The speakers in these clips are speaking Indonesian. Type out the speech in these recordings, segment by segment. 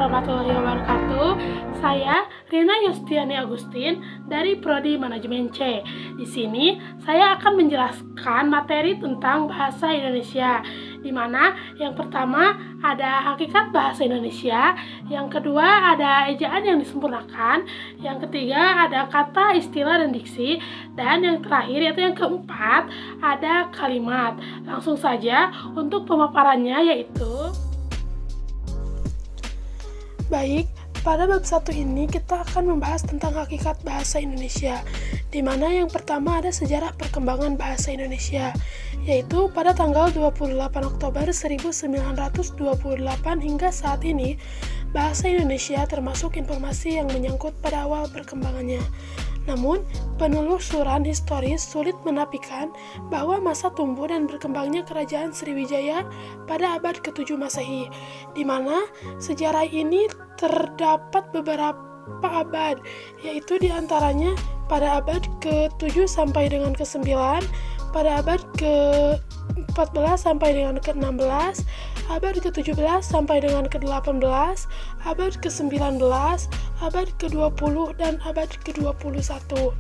warahmatullahi wabarakatuh. Saya Rina Yustiani Agustin dari Prodi Manajemen C. Di sini saya akan menjelaskan materi tentang bahasa Indonesia, di mana yang pertama ada hakikat bahasa Indonesia, yang kedua ada ejaan yang disempurnakan, yang ketiga ada kata, istilah, dan diksi, dan yang terakhir yaitu yang keempat ada kalimat. Langsung saja untuk pemaparannya yaitu baik, pada bab 1 ini kita akan membahas tentang hakikat bahasa Indonesia, di mana yang pertama ada sejarah perkembangan bahasa Indonesia, yaitu pada tanggal 28 Oktober 1928 hingga saat ini, bahasa Indonesia termasuk informasi yang menyangkut pada awal perkembangannya. Namun, penelusuran historis sulit menafikan bahwa masa tumbuh dan berkembangnya kerajaan Sriwijaya pada abad ke-7 Masehi, di mana sejarah ini terdapat beberapa abad, yaitu diantaranya pada abad ke-7 sampai dengan ke-9, pada abad ke-14 sampai dengan ke-16, abad ke-17 sampai dengan ke-18, abad ke-19, abad ke-20, dan abad ke-21.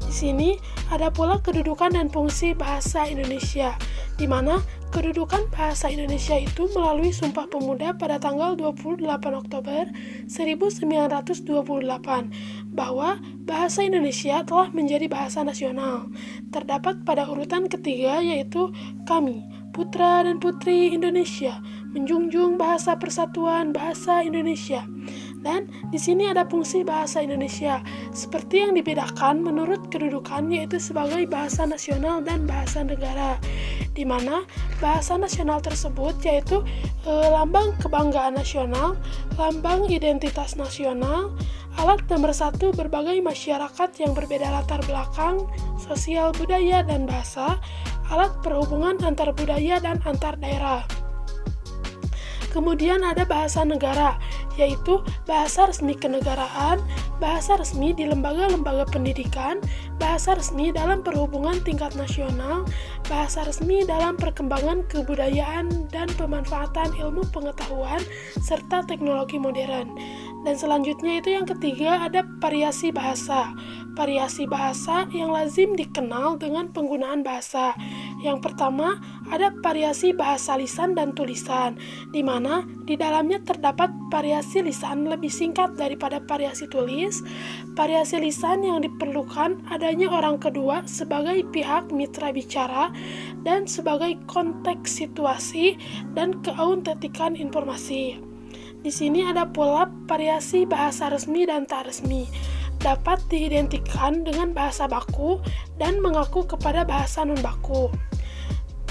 Di sini ada pula kedudukan dan fungsi bahasa Indonesia, di mana kedudukan bahasa Indonesia itu melalui Sumpah Pemuda pada tanggal 28 Oktober 1928, bahwa bahasa Indonesia telah menjadi bahasa nasional. Terdapat pada urutan ketiga yaitu kami, putra dan putri Indonesia, menjunjung bahasa persatuan bahasa Indonesia. Dan di sini ada fungsi bahasa Indonesia seperti yang dibedakan menurut kedudukan, yaitu sebagai bahasa nasional dan bahasa negara, di mana bahasa nasional tersebut yaitu lambang kebanggaan nasional, lambang identitas nasional, alat pemersatu berbagai masyarakat yang berbeda latar belakang, sosial, budaya, dan bahasa, alat perhubungan antar budaya dan antar daerah. Kemudian ada bahasa negara, yaitu bahasa resmi kenegaraan, bahasa resmi di lembaga-lembaga pendidikan, bahasa resmi dalam perhubungan tingkat nasional, bahasa resmi dalam perkembangan kebudayaan dan pemanfaatan ilmu pengetahuan, serta teknologi modern. Dan selanjutnya itu yang ketiga ada variasi bahasa. Variasi bahasa yang lazim dikenal dengan penggunaan bahasa. Yang pertama ada variasi bahasa lisan dan tulisan, di mana di dalamnya terdapat variasi lisan lebih singkat daripada variasi tulis. Variasi lisan yang diperlukan adanya orang kedua sebagai pihak mitra bicara dan sebagai konteks situasi dan keautentikan informasi. Di sini ada pula variasi bahasa resmi dan tak resmi, dapat diidentikan dengan bahasa baku dan mengaku kepada bahasa non-baku.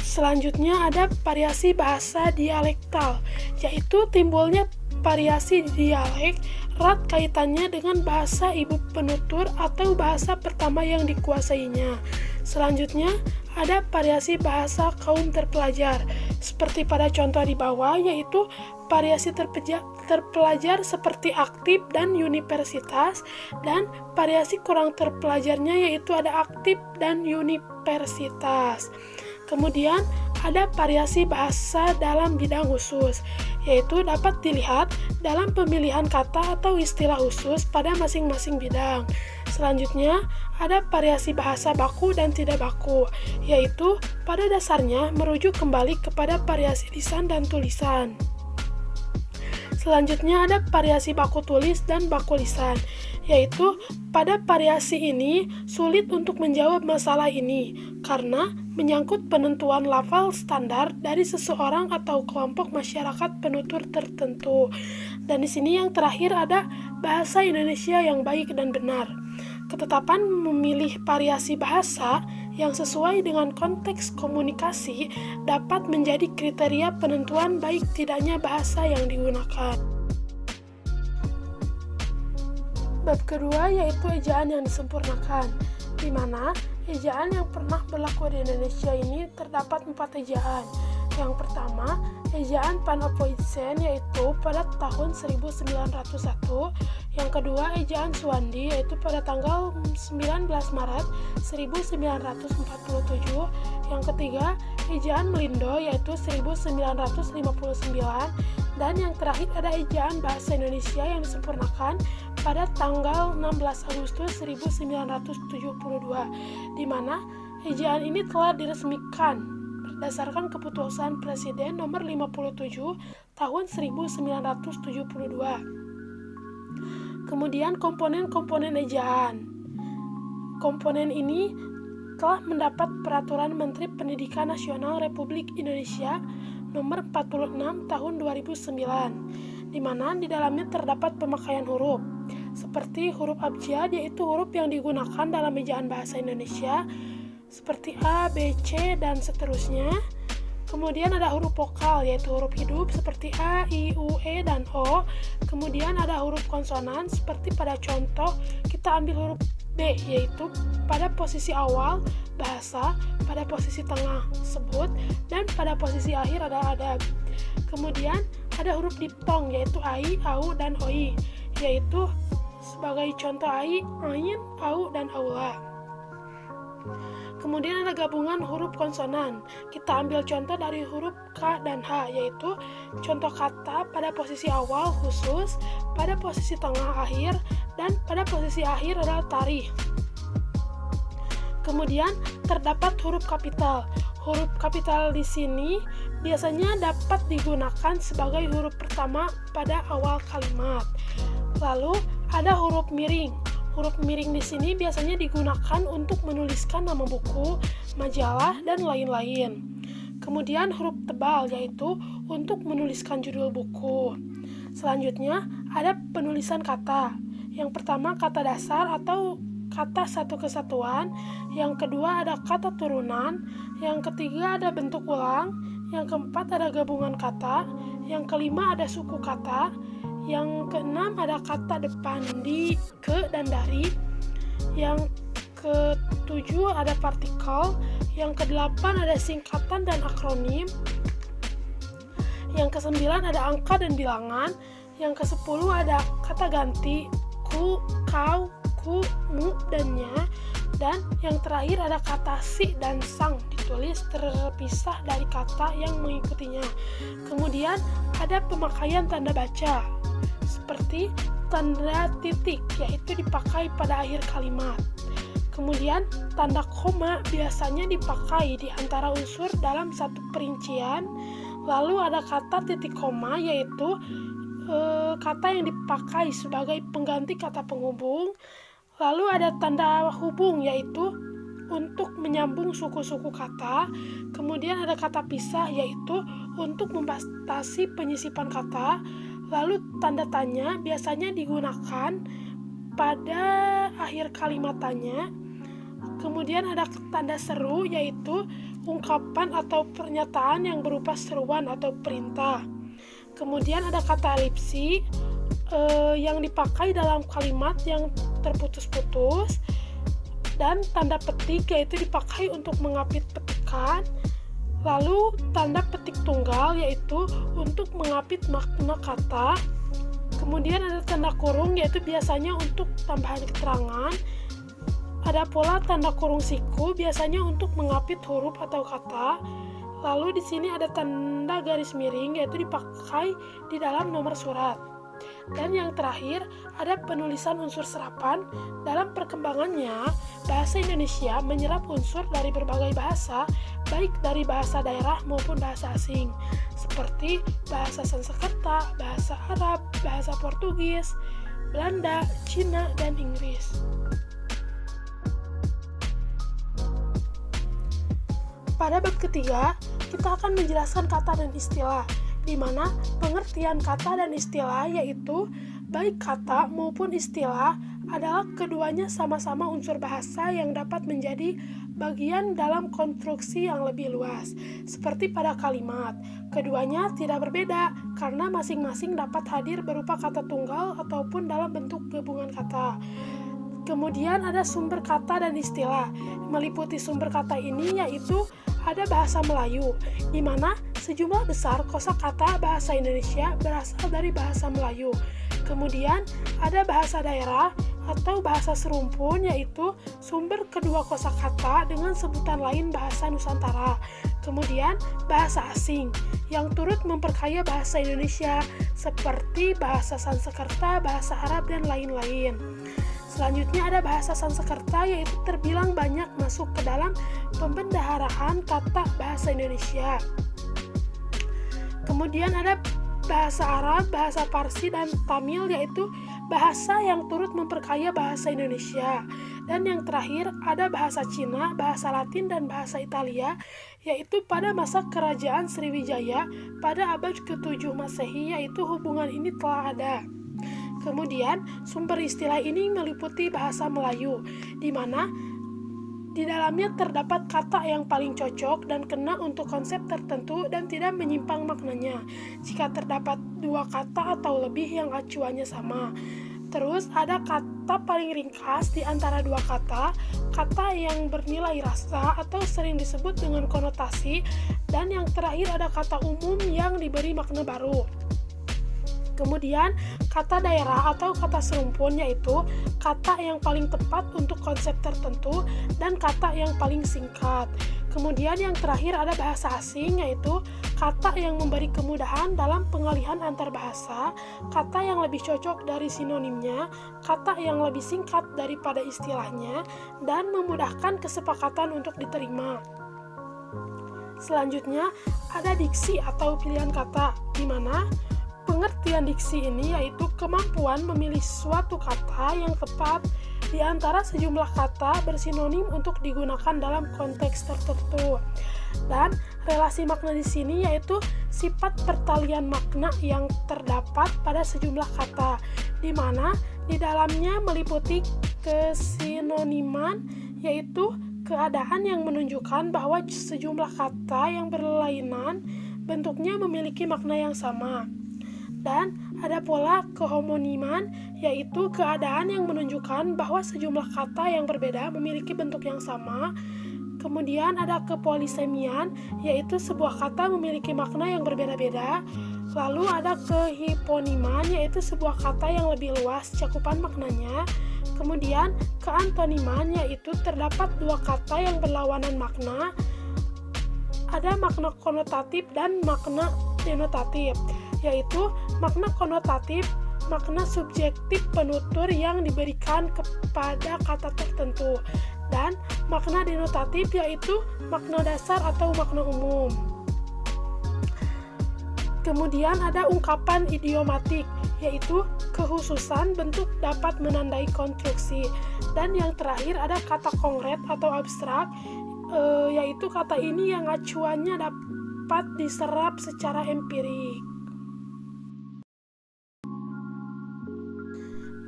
Selanjutnya ada variasi bahasa dialektal, yaitu timbulnya variasi dialek erat kaitannya dengan bahasa ibu penutur atau bahasa pertama yang dikuasainya. Selanjutnya ada variasi bahasa kaum terpelajar, seperti pada contoh di bawah, yaitu variasi terpelajar seperti aktif dan universitas, dan variasi kurang terpelajarnya yaitu ada aktif dan universitas. Kemudian ada variasi bahasa dalam bidang khusus, yaitu dapat dilihat dalam pemilihan kata atau istilah khusus pada masing-masing bidang. Selanjutnya ada variasi bahasa baku dan tidak baku, yaitu pada dasarnya merujuk kembali kepada variasi lisan dan tulisan. Selanjutnya ada variasi baku tulis dan baku lisan, yaitu pada variasi ini sulit untuk menjawab masalah ini karena menyangkut penentuan lafal standar dari seseorang atau kelompok masyarakat penutur tertentu. Dan di sini yang terakhir ada bahasa Indonesia yang baik dan benar. Ketetapan memilih variasi bahasa yang sesuai dengan konteks komunikasi dapat menjadi kriteria penentuan baik tidaknya bahasa yang digunakan. Bab kedua yaitu ejaan yang disempurnakan, di mana ejaan yang pernah berlaku di Indonesia ini terdapat 4 ejaan. Yang pertama, ejaan Panopoitsen yaitu pada tahun 1901. Yang kedua, ejaan Suwandi yaitu pada tanggal 19 Maret 1947. Yang ketiga, ejaan Melindo yaitu 1959. Dan yang terakhir ada ejaan bahasa Indonesia yang disempurnakan pada tanggal 16 Agustus 1972, di mana ejaan ini telah diresmikan berdasarkan keputusan Presiden nomor 57 tahun 1972. Kemudian komponen-komponen ejaan. Komponen ini telah mendapat Peraturan Menteri Pendidikan Nasional Republik Indonesia nomor 46 tahun 2009, di mana di dalamnya terdapat pemakaian huruf, seperti huruf abjad, yaitu huruf yang digunakan dalam ejaan bahasa Indonesia, seperti A, B, C, dan seterusnya. Kemudian ada huruf vokal, yaitu huruf hidup seperti A, I, U, E, dan O. Kemudian ada huruf konsonan, seperti pada contoh kita ambil huruf B, yaitu pada posisi awal bahasa, pada posisi tengah sebut, dan pada posisi akhir ada adab. Kemudian ada huruf diftong, yaitu ai, au, dan oi, yaitu sebagai contoh ai, ain, au, dan aula. Kemudian ada gabungan huruf konsonan. Kita ambil contoh dari huruf K dan H, yaitu contoh kata pada posisi awal khusus, pada posisi tengah akhir, dan pada posisi akhir adalah tarikh. Kemudian terdapat huruf kapital. Huruf kapital di sini biasanya dapat digunakan sebagai huruf pertama pada awal kalimat. Lalu ada huruf miring. Huruf miring di sini biasanya digunakan untuk menuliskan nama buku, majalah, dan lain-lain. Kemudian huruf tebal, yaitu untuk menuliskan judul buku. Selanjutnya ada penulisan kata. Yang pertama kata dasar atau kata satu kesatuan, yang kedua ada kata turunan, yang ketiga ada bentuk ulang, yang keempat ada gabungan kata, yang kelima ada suku kata, yang keenam ada kata depan di, ke, dan dari, yang ketujuh ada partikel, yang kedelapan ada singkatan dan akronim, yang kesembilan ada angka dan bilangan, yang kesepuluh ada kata ganti, ku, kau, ku, mu, dan nya, dan yang terakhir ada kata si dan sang ditulis terpisah dari kata yang mengikutinya. Kemudian ada pemakaian tanda baca, seperti tanda titik, yaitu dipakai pada akhir kalimat. Kemudian tanda koma biasanya dipakai di antara unsur dalam satu perincian. Lalu ada kata titik koma, yaitu kata yang dipakai sebagai pengganti kata penghubung. Lalu ada tanda hubung, yaitu untuk menyambung suku-suku kata. Kemudian ada kata pisah, yaitu untuk membatasi penyisipan kata. Lalu tanda tanya biasanya digunakan pada akhir kalimat tanya. Kemudian ada tanda seru, yaitu ungkapan atau pernyataan yang berupa seruan atau perintah. Kemudian ada kata elipsi yang dipakai dalam kalimat yang terputus-putus. Dan tanda petik, yaitu dipakai untuk mengapit petikan. Lalu tanda petik tunggal, yaitu untuk mengapit makna kata. Kemudian ada tanda kurung, yaitu biasanya untuk tambahan keterangan. Ada pula tanda kurung siku, biasanya untuk mengapit huruf atau kata. Lalu di sini ada tanda garis miring, yaitu dipakai di dalam nomor surat. Dan yang terakhir ada penulisan unsur serapan. Dalam perkembangannya, bahasa Indonesia menyerap unsur dari berbagai bahasa, baik dari bahasa daerah maupun bahasa asing, seperti bahasa Sanskerta, bahasa Arab, bahasa Portugis, Belanda, Cina, dan Inggris. Pada bab ketiga, kita akan menjelaskan kata dan istilah, di mana pengertian kata dan istilah yaitu baik kata maupun istilah adalah keduanya sama-sama unsur bahasa yang dapat menjadi bagian dalam konstruksi yang lebih luas. Seperti pada kalimat, keduanya tidak berbeda karena masing-masing dapat hadir berupa kata tunggal ataupun dalam bentuk gabungan kata. Kemudian ada sumber kata dan istilah. Meliputi sumber kata ini yaitu ada bahasa Melayu, di mana sejumlah besar kosakata bahasa Indonesia berasal dari bahasa Melayu. Kemudian ada bahasa daerah atau bahasa serumpun, yaitu sumber kedua kosakata dengan sebutan lain bahasa Nusantara. Kemudian bahasa asing yang turut memperkaya bahasa Indonesia seperti bahasa Sanskerta, bahasa Arab, dan lain-lain. Selanjutnya ada bahasa Sanskerta, yaitu terbilang banyak masuk ke dalam pembendaharaan kata bahasa Indonesia. Kemudian ada bahasa Arab, bahasa Parsi, dan Tamil, yaitu bahasa yang turut memperkaya bahasa Indonesia. Dan yang terakhir ada bahasa Cina, bahasa Latin, dan bahasa Italia, yaitu pada masa kerajaan Sriwijaya pada abad ke-7 Masehi, yaitu hubungan ini telah ada. Kemudian sumber istilah ini meliputi bahasa Melayu, di mana di dalamnya terdapat kata yang paling cocok dan kena untuk konsep tertentu dan tidak menyimpang maknanya jika terdapat dua kata atau lebih yang acuannya sama. Terus ada kata paling ringkas di antara dua kata, kata yang bernilai rasa atau sering disebut dengan konotasi, dan yang terakhir ada kata umum yang diberi makna baru. Kemudian kata daerah atau kata serumpun, yaitu kata yang paling tepat untuk konsep tertentu dan kata yang paling singkat. Kemudian yang terakhir ada bahasa asing, yaitu kata yang memberi kemudahan dalam pengalihan antar bahasa, kata yang lebih cocok dari sinonimnya, kata yang lebih singkat daripada istilahnya, dan memudahkan kesepakatan untuk diterima. Selanjutnya ada diksi atau pilihan kata, di mana pengertian diksi ini yaitu kemampuan memilih suatu kata yang tepat di antara sejumlah kata bersinonim untuk digunakan dalam konteks tertentu. Dan relasi makna di sini yaitu sifat pertalian makna yang terdapat pada sejumlah kata, di mana di dalamnya meliputi kesinoniman, yaitu keadaan yang menunjukkan bahwa sejumlah kata yang berlainan bentuknya memiliki makna yang sama. Dan ada pola kehomoniman, yaitu keadaan yang menunjukkan bahwa sejumlah kata yang berbeda memiliki bentuk yang sama. Kemudian ada kepolisemian, yaitu sebuah kata memiliki makna yang berbeda-beda. Lalu ada kehiponiman, yaitu sebuah kata yang lebih luas cakupan maknanya. Kemudian keantoniman, yaitu terdapat dua kata yang berlawanan makna. Ada makna konotatif dan makna denotatif, yaitu makna konotatif, makna subjektif penutur yang diberikan kepada kata tertentu, dan makna denotatif yaitu makna dasar atau makna umum. Kemudian ada ungkapan idiomatik, yaitu kekhususan bentuk dapat menandai konstruksi. Dan yang terakhir ada kata konkret atau abstrak, yaitu kata ini yang acuannya dapat diserap secara empirik.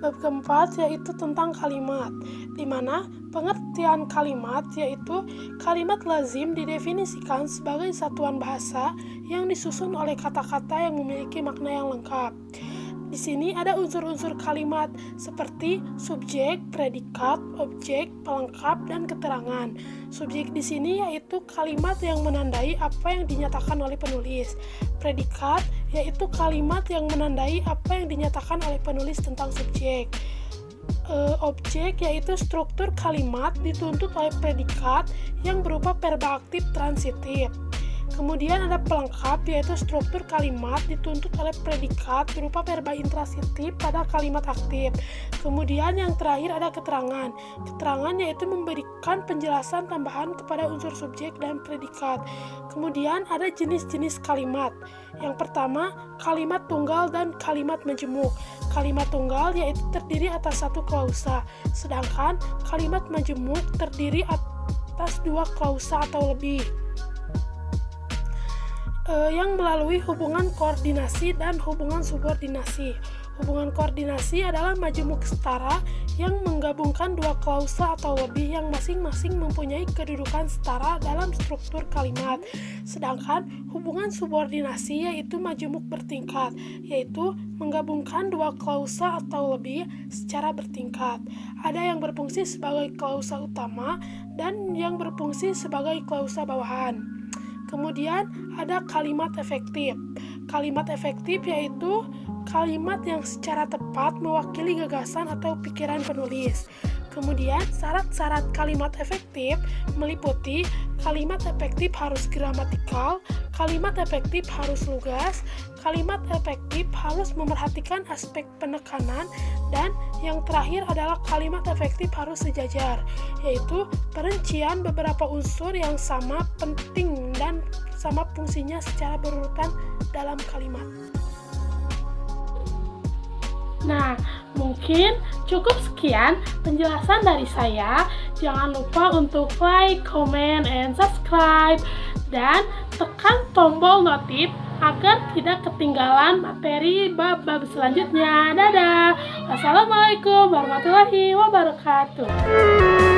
Bab keempat yaitu tentang kalimat, di mana pengertian kalimat yaitu kalimat lazim didefinisikan sebagai satuan bahasa yang disusun oleh kata-kata yang memiliki makna yang lengkap. Di sini ada unsur-unsur kalimat seperti subjek, predikat, objek, pelengkap, dan keterangan. Subjek di sini yaitu kalimat yang menandai apa yang dinyatakan oleh penulis. Predikat yaitu kalimat yang menandai apa yang dinyatakan oleh penulis tentang subjek. Objek yaitu struktur kalimat dituntut oleh predikat yang berupa verba aktif transitif. Kemudian ada pelengkap, yaitu struktur kalimat dituntut oleh predikat berupa verba intransitif pada kalimat aktif. Kemudian yang terakhir ada keterangan. Keterangan yaitu memberikan penjelasan tambahan kepada unsur subjek dan predikat. Kemudian ada jenis-jenis kalimat. Yang pertama, kalimat tunggal dan kalimat majemuk. Kalimat tunggal yaitu terdiri atas satu klausa, sedangkan kalimat majemuk terdiri atas dua klausa atau lebih. Yang melalui hubungan koordinasi dan hubungan subordinasi. Hubungan koordinasi adalah majemuk setara yang menggabungkan dua klausa atau lebih yang masing-masing mempunyai kedudukan setara dalam struktur kalimat. Sedangkan hubungan subordinasi yaitu majemuk bertingkat, yaitu menggabungkan dua klausa atau lebih secara bertingkat. Ada yang berfungsi sebagai klausa utama dan yang berfungsi sebagai klausa bawahan. Kemudian ada kalimat efektif. Kalimat efektif yaitu kalimat yang secara tepat mewakili gagasan atau pikiran penulis. Kemudian, syarat-syarat kalimat efektif meliputi kalimat efektif harus gramatikal, kalimat efektif harus lugas, kalimat efektif harus memerhatikan aspek penekanan, dan yang terakhir adalah kalimat efektif harus sejajar, yaitu perincian beberapa unsur yang sama penting dan sama fungsinya secara berurutan dalam kalimat. Nah, mungkin cukup sekian penjelasan dari saya. Jangan lupa untuk like, comment, and subscribe. Dan tekan tombol notif agar tidak ketinggalan materi bab-bab selanjutnya. Dadah. Wassalamualaikum warahmatullahi wabarakatuh.